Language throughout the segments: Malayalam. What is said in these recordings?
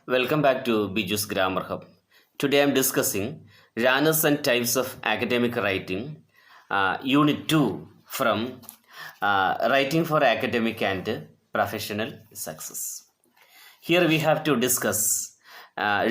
Welcome back to Biju's Grammar Hub. Today I am discussing genres and types of academic writing, Unit 2 from Writing for Academic and Professional Success. Here we have to discuss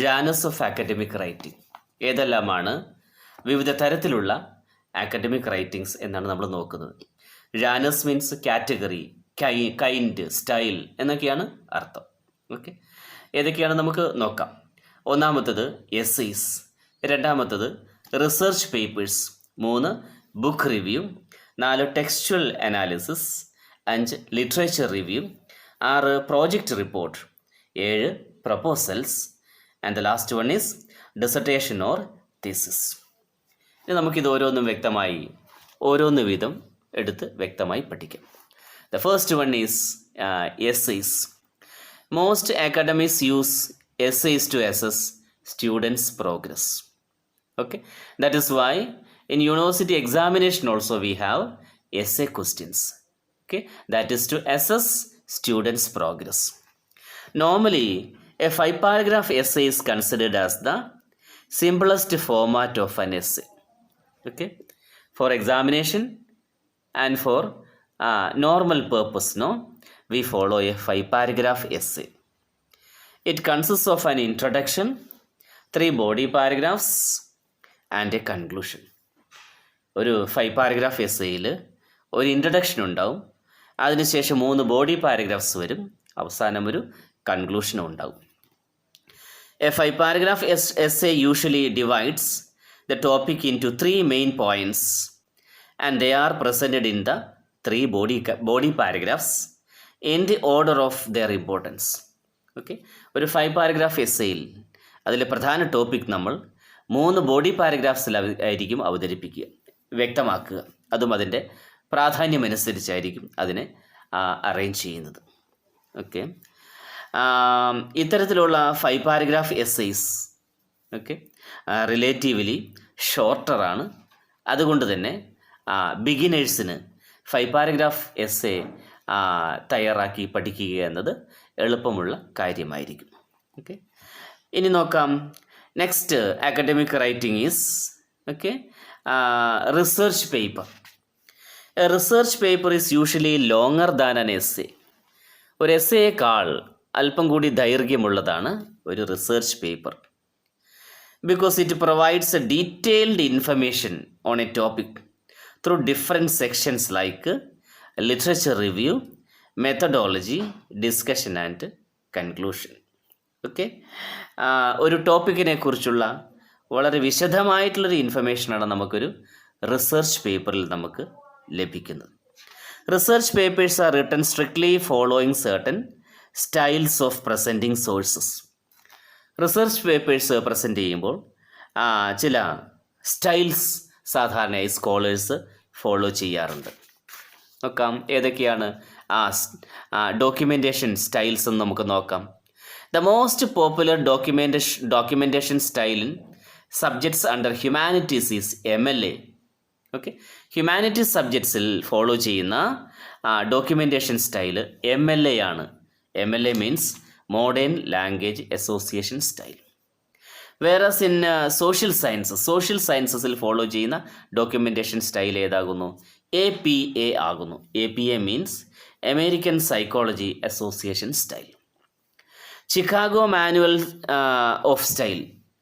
genres of academic writing. ഏതെല്ലാമാണ് വിവിധ തരത്തിലുള്ള അക്കാഡമിക് റൈറ്റിങ്സ് എന്നാണ് നമ്മൾ നോക്കുന്നത്. Janus means category, kind, style എന്നൊക്കെയാണ് അർത്ഥം. ഓക്കെ, ഏതൊക്കെയാണ് നമുക്ക് നോക്കാം. ഒന്നാമത്തത് എസ്സേസ്, രണ്ടാമത്തത് research papers, 3 book review, 4 textual analysis, 5 literature review, 6 project report, 7 proposals and the last one is dissertation or thesis. ഇനി നമുക്കിത് ഓരോന്ന് വീതം എടുത്ത് വ്യക്തമായി പഠിക്കാം. The first one is essays. Most academies use essays to assess students' progress. Okay, that is why in university examination also we have essay questions. Okay, that is to assess students' progress. Normally, a 5-paragraph essay is considered as the simplest format of an essay. Okay, for examination and for normal purpose, we follow a 5-paragraph essay. It consists of an introduction, 3 body paragraphs and a conclusion. ഒരു 5-paragraph എസ്സേയിൽ ഒരു ഇൻട്രഡക്ഷൻ ഉണ്ടാവും, അതിനുശേഷം 3 ബോഡി പാരഗ്രാഫ്സ് വരും, അവസാനം ഒരു കൺക്ലൂഷനും ഉണ്ടാവും. A 5-paragraph essay usually divides the topic into 3 main points and they are presented in the 3 body paragraphs in the order of their importance. Okay, ഒരു 5-paragraph എസ്സേയിൽ അതിലെ പ്രധാന ടോപ്പിക് നമ്മൾ 3 ബോഡി പാരഗ്രാഫ്സിൽ ആയിരിക്കും അവതരിപ്പിക്കുക, വ്യക്തമാക്കുക. അതും അതിൻ്റെ പ്രാധാന്യമനുസരിച്ചായിരിക്കും അതിനെ അറേഞ്ച് ചെയ്യുന്നത്. ഓക്കെ, ഇത്തരത്തിലുള്ള 5-paragraph എസ്സേസ് ഓക്കെ റിലേറ്റീവ്ലി ഷോർട്ടറാണ്. അതുകൊണ്ട് തന്നെ ബിഗിനേഴ്സിന് 5-paragraph എസ്സേ തയ്യാറാക്കി പഠിക്കുക എന്നത് എളുപ്പമുള്ള കാര്യമായിരിക്കും. ഓക്കെ, ഇനി നോക്കാം. Next academic writing is research paper. A research paper is usually longer than an essay. ഒരു എസ്സേയേക്കാൾ അല്പം കൂടി ദൈർഘ്യമുള്ളതാണ് ഒരു research paper. Because it provides A detailed information on A topic through different sections like literature review, methodology, discussion and conclusion. Okay, ഒരു ടോപ്പിക്കിനെ കുറിച്ചുള്ള വളരെ വിശദമായിട്ടുള്ളൊരു ഇൻഫർമേഷനാണ് നമുക്കൊരു റിസർച്ച് പേപ്പറിൽ നമുക്ക് ലഭിക്കുന്നത്. Research papers R written strictly following certain styles of presenting sources. Research papers present ചെയ്യുമ്പോൾ ചില സ്റ്റൈൽസ് സാധാരണയായി സ്കോളേഴ്സ് ഫോളോ ചെയ്യാറുണ്ട്. നോക്കാം ഏതൊക്കെയാണ് ഡോക്യുമെൻറ്റേഷൻ സ്റ്റൈൽസ് എന്ന് നമുക്ക് നോക്കാം. The most popular documentation style in subjects under humanities is MLA. Okay, humanities സബ്ജക്ട്സിൽ ഫോളോ ചെയ്യുന്ന ഡോക്യുമെൻറ്റേഷൻ സ്റ്റൈല് MLA ആണ്. MLA means modern language association style. Whereas in social സയൻസസിൽ ഫോളോ ചെയ്യുന്ന ഡോക്യുമെൻറ്റേഷൻ സ്റ്റൈൽ ഏതാകുന്നു? APA ആകുന്നു. APA means American psychology association style. Chicago manual of style.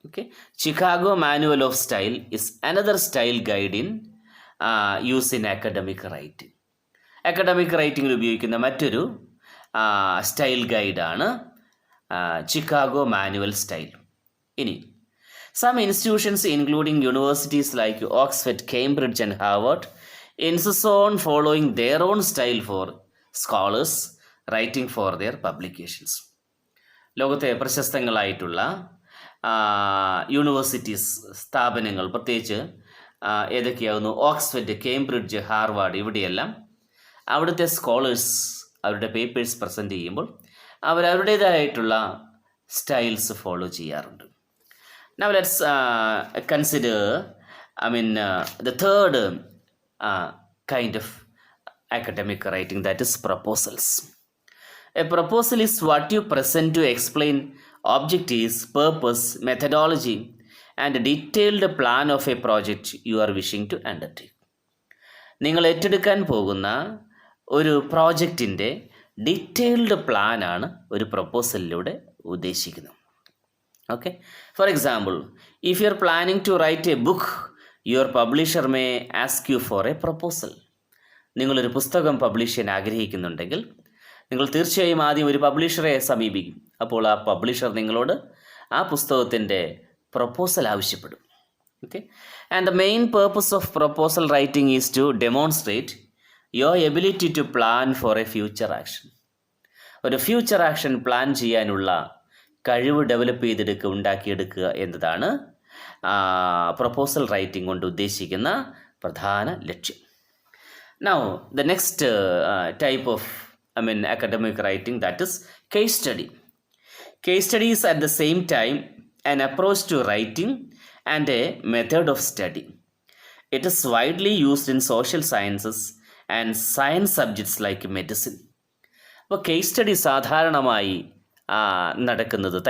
Okay, Chicago manual of style is another style guide in use in academic writing. Academic റൈറ്റിംഗിൽ ഉപയോഗിക്കുന്ന മറ്റൊരു സ്റ്റൈൽ ഗൈഡാണ് ചിക്കാഗോ മാനുവൽ സ്റ്റൈൽ. ഇനി some institutions including universities like Oxford, Cambridge and Harvard insist on following their own style for scholars writing for their publications. ലോകത്തെ പ്രശസ്തങ്ങളായിട്ടുള്ള യൂണിവേഴ്സിറ്റീസ്, സ്ഥാപനങ്ങൾ, പ്രത്യേകിച്ച് ഏതൊക്കെയാകുന്നു? ഓക്സ്ഫോർഡ്, കേംബ്രിഡ്ജ്, ഹാർവാർഡ്, ഇവിടെയെല്ലാം അവിടുത്തെ സ്കോളേഴ്സ് അവരുടെ പേപ്പേഴ്സ് പ്രസൻറ്റ് ചെയ്യുമ്പോൾ അവരവരുടേതായിട്ടുള്ള സ്റ്റൈൽസ് ഫോളോ ചെയ്യാറുണ്ട്. Now let's consider the third kind of academic writing, that is proposals. A proposal is what you present to explain objectives, purpose, methodology, and a detailed plan of a project you are wishing to undertake. നിങ്ങൾ ഏറ്റെടുക്കാൻ പോകുന്ന ഒരു പ്രോജക്റ്റിൻ്റെ ഡീറ്റെയിൽഡ് പ്ലാനാണ് ഒരു പ്രൊപ്പോസലിലൂടെ ഉദ്ദേശിക്കുന്നത്. Okay, for example, if you are planning to write a book, your publisher may ask you for a proposal. നിങ്ങളൊരു പുസ്തകം പബ്ലിഷ് ചെയ്യാൻ ആഗ്രഹിക്കുന്നുണ്ടെങ്കിൽ നിങ്ങൾ തീർച്ചയായും ആദ്യം ഒരു പബ്ലിഷറെ സമീപിക്കും. അപ്പോൾ ആ പബ്ലിഷർ നിങ്ങളോട് ആ പുസ്തകത്തിൻ്റെ പ്രൊപ്പോസൽ ആവശ്യപ്പെടും. Okay, and the main purpose of proposal writing is to demonstrate your ability to plan for a future action. ഒരു ഫ്യൂച്ചർ ആക്ഷൻ പ്ലാൻ ചെയ്യാനുള്ള കഴിവ് ഡെവലപ്പ് ഉണ്ടാക്കിയെടുക്കുക എന്നതാണ് പ്രൊപ്പോസൽ റൈറ്റിംഗ് കൊണ്ട് ഉദ്ദേശിക്കുന്ന പ്രധാന ലക്ഷ്യം. Now, the next type of academic writing, that is case study. Case study is at the same time an approach to writing and a method of study. It is widely used in social sciences and science subjects like medicine. അപ്പോൾ കേസ് സ്റ്റഡി സാധാരണമായി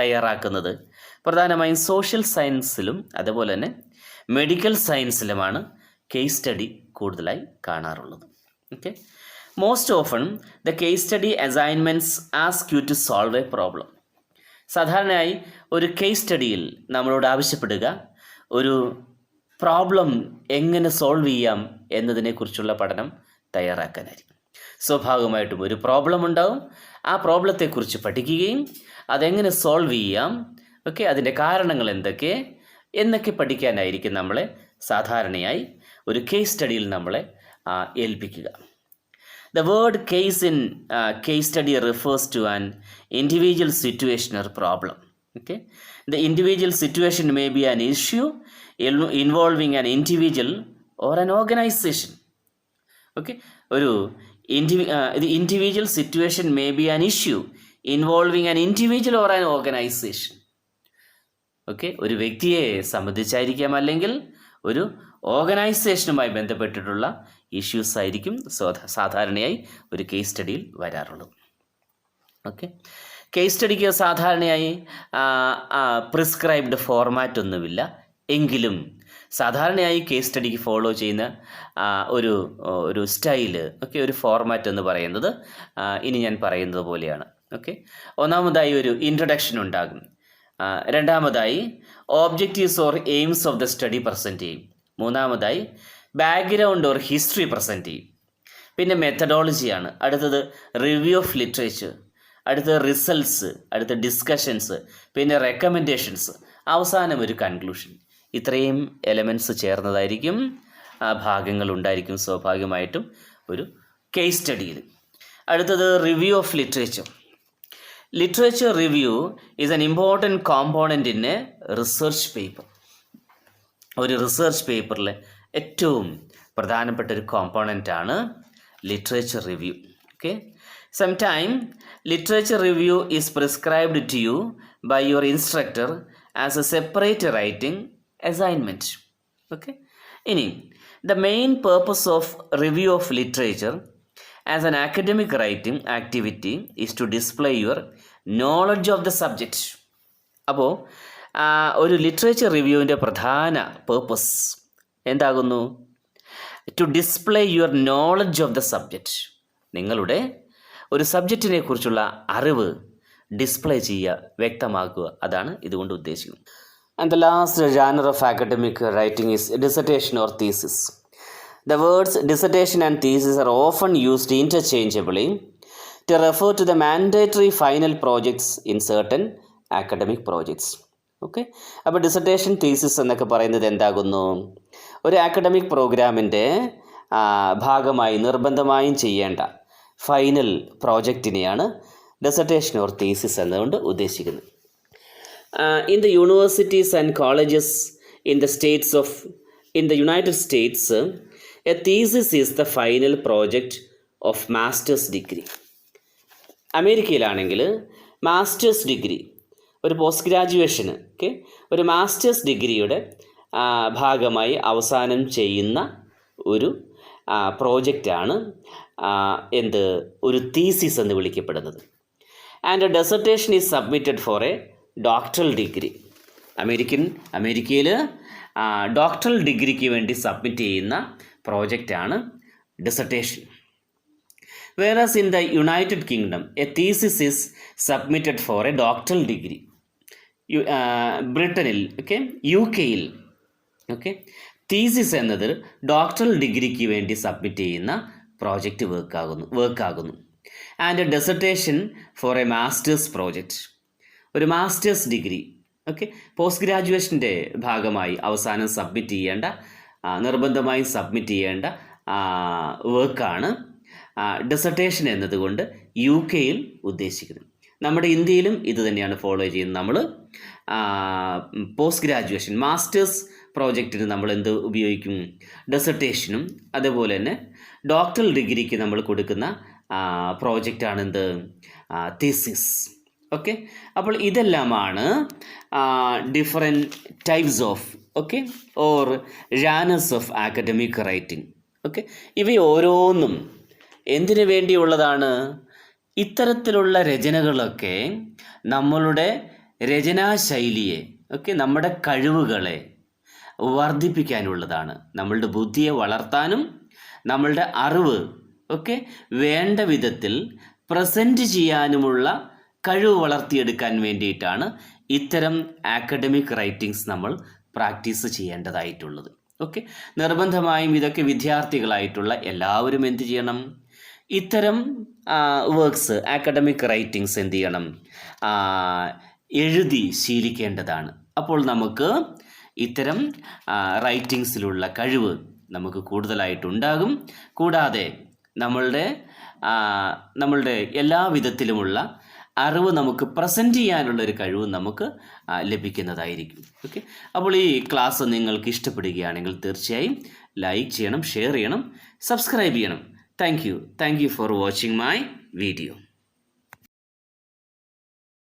തയ്യാറാക്കുന്നത് പ്രധാനമായും സോഷ്യൽ സയൻസിലും അതുപോലെ തന്നെ മെഡിക്കൽ സയൻസിലുമാണ് കേസ് സ്റ്റഡി കൂടുതലായി കാണാറുള്ളത്. Okay, most often the case study assignments ask you to solve a problem. സാധാരണയായി ഒരു കേസ് സ്റ്റഡിയിൽ നമ്മളോട് ആവശ്യപ്പെടുക ഒരു പ്രോബ്ലം എങ്ങനെ സോൾവ് ചെയ്യാം എന്നതിനെക്കുറിച്ചുള്ള പഠനം തയ്യാറാക്കാനായിരിക്കും. സ്വാഭാവികമായിട്ടും ഒരു പ്രോബ്ലം ഉണ്ടാവും, ആ പ്രോബ്ലത്തെക്കുറിച്ച് പഠിക്കുകയും അതെങ്ങനെ സോൾവ് ചെയ്യാം, ഓക്കെ, അതിൻ്റെ കാരണങ്ങൾ എന്തൊക്കെ എന്നൊക്കെ പഠിക്കാനായിരിക്കും നമ്മളെ സാധാരണയായി ഒരു കേസ് സ്റ്റഡിയിൽ നമ്മളെ ഏൽപ്പിക്കുക. The word case in case study refers to an individual situation or problem. Okay, the individual situation may be an issue involving an individual or an organization. Okay, the individual situation may be an issue involving an individual or an organization. Okay, ഒരു വ്യക്തിയെ സംബന്ധിച്ചായിരിക്കാം, അല്ലെങ്കിൽ ഒരു ഓർഗനൈസേഷനുമായി ബന്ധപ്പെട്ടിട്ടുള്ള ഇഷ്യൂസ് ആയിരിക്കും സാധാരണയായി ഒരു കേസ് സ്റ്റഡിയിൽ വരാറുള്ളത്. ഓക്കെ, കേസ് സ്റ്റഡിക്ക് സാധാരണയായി പ്രിസ്ക്രൈബ്ഡ് ഫോർമാറ്റ് ഒന്നുമില്ല, എങ്കിലും സാധാരണയായി കേസ് സ്റ്റഡിക്ക് ഫോളോ ചെയ്യുന്ന ഒരു സ്റ്റൈല്, ഓക്കെ, ഒരു ഫോർമാറ്റ് എന്ന് പറയുന്നത് ഇനി ഞാൻ പറയുന്നത് പോലെയാണ്. ഓക്കെ, ഒന്നാമതായി ഒരു ഇൻട്രൊഡക്ഷൻ ഉണ്ടാകും, രണ്ടാമതായി objectives or aims of the study present ചെയ്യും, മൂന്നാമതായി ബാക്ക്ഗ്രൗണ്ട് ഓർ ഹിസ്റ്ററി പ്രസൻറ്റ് ചെയ്യും, പിന്നെ മെത്തഡോളജിയാണ്, അടുത്തത് റിവ്യൂ ഓഫ് ലിറ്ററേച്ചർ, അടുത്തത് റിസൾട്ട്സ്, അടുത്ത ഡിസ്കഷൻസ്, പിന്നെ റെക്കമെൻഡേഷൻസ്, അവസാനം ഒരു കൺക്ലൂഷൻ. ഇത്രയും എലമെൻറ്റ്സ് ചേർന്നതായിരിക്കും ഭാഗങ്ങൾ ഉണ്ടായിരിക്കും സ്വാഭാവികമായിട്ടും ഒരു കേസ് സ്റ്റഡിയിൽ. അടുത്തത് review of literature. Literature review is an important component in a research paper. ഒരു റിസർച്ച് പേപ്പറിലെ ഏറ്റവും പ്രധാനപ്പെട്ട ഒരു കോമ്പോണൻ്റാണ് literature review. Okay, sometime literature review is prescribed to you by your instructor as a separate writing assignment. Okay, ഇനി the main purpose of review of literature as an academic writing activity is to display your knowledge of the subject. അപ്പോൾ ഒരു ലിറ്ററേച്ചർ റിവ്യൂവിൻ്റെ പ്രധാന പേർപ്പസ് എന്താകുന്നു? To display your knowledge of the subject. നിങ്ങളുടെ ഒരു സബ്ജക്റ്റിനെ കുറിച്ചുള്ള അറിവ് ഡിസ്പ്ലേ ചെയ്യുക, വ്യക്തമാക്കുക, അതാണ് ഇതുകൊണ്ട് ഉദ്ദേശിക്കുന്നത്. And the last genre of academic writing is dissertation or thesis. The words dissertation and thesis are often used interchangeably to refer to the mandatory final projects in certain academic projects. Okay, അപ്പോൾ ഡിസർട്ടേഷൻ തീസിസ് എന്നൊക്കെ പറയുന്നത് എന്താകുന്നു? ഒരു അക്കാഡമിക് പ്രോഗ്രാമിൻ്റെ ഭാഗമായി നിർബന്ധമായും ചെയ്യേണ്ട ഫൈനൽ പ്രോജക്റ്റിനെയാണ് ഡിസർട്ടേഷൻ ഓർ തീസിസ് എന്നുകൊണ്ട് ഉദ്ദേശിക്കുന്നത്. In the universities and colleges in the United States, a thesis is the final project of master's degree. അമേരിക്കയിലാണെങ്കിൽ മാസ്റ്റേഴ്സ് ഡിഗ്രി, ഒരു പോസ്റ്റ് ഗ്രാജുവേഷന്, ഓക്കെ, ഒരു മാസ്റ്റേഴ്സ് ഡിഗ്രിയുടെ ഭാഗമായി അവസാനം ചെയ്യുന്ന ഒരു പ്രോജക്റ്റാണ് ഒരു തീസിസ് എന്ന് വിളിക്കപ്പെടുന്നത്. And a dissertation is submitted for a doctoral degree. അമേരിക്കയിൽ ഡോക്ടറൽ ഡിഗ്രിക്ക് വേണ്ടി സബ്മിറ്റ് ചെയ്യുന്ന പ്രോജക്റ്റാണ് dissertation. Whereas in the United Kingdom, a thesis is submitted for a doctoral degree. ബ്രിട്ടനിൽ UK-യിൽ തീസിസ് എന്നത് ഡോക്ടറൽ ഡിഗ്രിക്ക് വേണ്ടി സബ്മിറ്റ് ചെയ്യുന്ന പ്രോജക്റ്റ് വർക്കാകുന്നു. And a dissertation for a master's project, ഒരു മാസ്റ്റേഴ്സ് ഡിഗ്രി പോസ്റ്റ് ഗ്രാജുവേഷൻ്റെ ഭാഗമായി അവസാനം നിർബന്ധമായും സബ്മിറ്റ് ചെയ്യേണ്ട വർക്കാണ് ഡിസർട്ടേഷൻ എന്നതുകൊണ്ട് UK-യിൽ ഉദ്ദേശിക്കുന്നത്. നമ്മുടെ ഇന്ത്യയിലും ഇത് തന്നെയാണ് ഫോളോ ചെയ്യുന്നത്. നമ്മൾ പോസ്റ്റ് ഗ്രാജുവേഷൻ മാസ്റ്റേഴ്സ് പ്രോജക്റ്റിന് നമ്മൾ എന്ത് ഉപയോഗിക്കും? ഡിസർട്ടേഷനും അതുപോലെ തന്നെ ഡോക്ടറൽ ഡിഗ്രിക്ക് നമ്മൾ കൊടുക്കുന്ന പ്രോജക്റ്റാണ് എന്ത്? തീസിസ്. അപ്പോൾ ഇതെല്ലാമാണ് different types of or genres of academic writing. ഇവ ഓരോന്നും എന്തിനു വേണ്ടിയുള്ളതാണ്? ഇത്തരത്തിലുള്ള രചനകളൊക്കെ നമ്മളുടെ രചനാശൈലിയെ നമ്മുടെ കഴിവുകളെ വർദ്ധിപ്പിക്കാനുള്ളതാണ്. നമ്മളുടെ ബുദ്ധിയെ വളർത്താനും നമ്മളുടെ അറിവ് വേണ്ട വിധത്തിൽ പ്രസൻറ്റ് ചെയ്യാനുമുള്ള കഴിവ് വളർത്തിയെടുക്കാൻ വേണ്ടിയിട്ടാണ് ഇത്തരം ആക്കഡമിക് റൈറ്റിങ്സ് നമ്മൾ പ്രാക്ടീസ് ചെയ്യേണ്ടതായിട്ടുള്ളത്. നിർബന്ധമായും ഇതൊക്കെ വിദ്യാർത്ഥികളായിട്ടുള്ള എല്ലാവരും എന്ത് ചെയ്യണം? ഇത്തരം വർക്ക്സ് ആക്കഡമിക് റൈറ്റിങ്സ് എന്ത് ചെയ്യണം? എഴുതി ശീലിക്കേണ്ടതാണ്. അപ്പോൾ നമുക്ക് ഇത്തരം റൈറ്റിങ്സിലുള്ള കഴിവ് നമുക്ക് കൂടുതലായിട്ടുണ്ടാകും. കൂടാതെ നമ്മളുടെ എല്ലാ വിധത്തിലുമുള്ള അറിവ് നമുക്ക് പ്രസൻറ്റ് ചെയ്യാനുള്ളൊരു കഴിവ് നമുക്ക് ലഭിക്കുന്നതായിരിക്കും. അപ്പോൾ ഈ ക്ലാസ് നിങ്ങൾക്ക് ഇഷ്ടപ്പെടുകയാണെങ്കിൽ തീർച്ചയായും ലൈക്ക് ചെയ്യണം, ഷെയർ ചെയ്യണം, സബ്സ്ക്രൈബ് ചെയ്യണം. Thank you for watching my video.